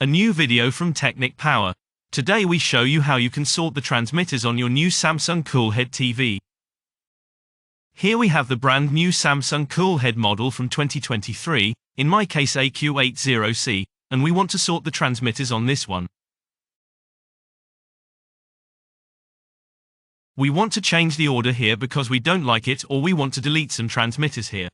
A new video from Technic Power. Today we show you how you can sort the transmitters on your new Samsung QLED TV. Here we have the brand new Samsung QLED model from 2023, in my case AQ80C, and we want to sort the transmitters on this one. We want to change the order here because we don't like it, or we want to delete some transmitters here.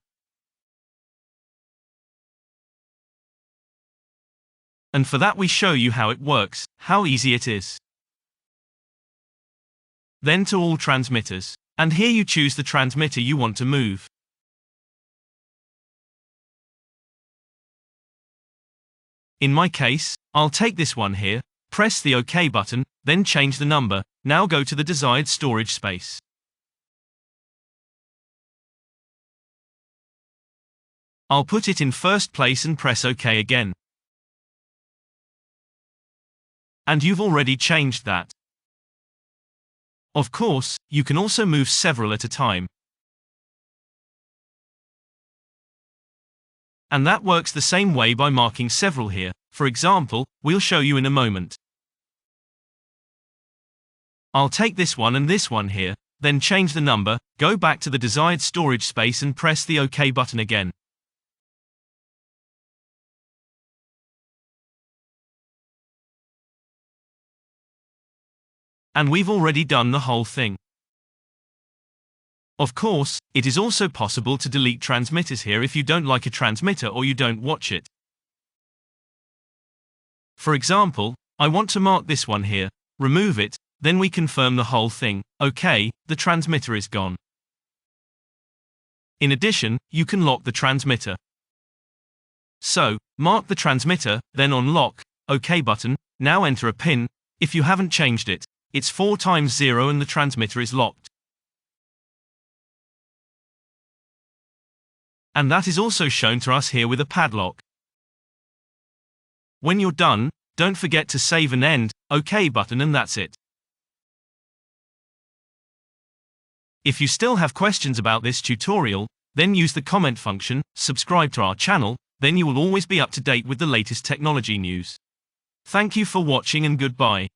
And for that we show you how it works, how easy it is. Then to all transmitters. And here you choose the transmitter you want to move. In my case, I'll take this one here, press the OK button, then change the number. Now go to the desired storage space. I'll put it in first place and press OK again. And you've already changed that. Of course, you can also move several at a time. And that works the same way by marking several here. For example, we'll show you in a moment. I'll take this one and this one here, then change the number, go back to the desired storage space and press the OK button again. And we've already done the whole thing. Of course, it is also possible to delete transmitters here if you don't like a transmitter or you don't watch it. For example, I want to mark this one here, remove it, then we confirm the whole thing. OK, the transmitter is gone. In addition, you can lock the transmitter. So, mark the transmitter, then on lock, OK button, now enter a PIN. If you haven't changed it, it's 4 times 0 and the transmitter is locked. And that is also shown to us here with a padlock. When you're done, don't forget to save and end, OK button, and that's it. If you still have questions about this tutorial, then use the comment function, subscribe to our channel, then you will always be up to date with the latest technology news. Thank you for watching and goodbye.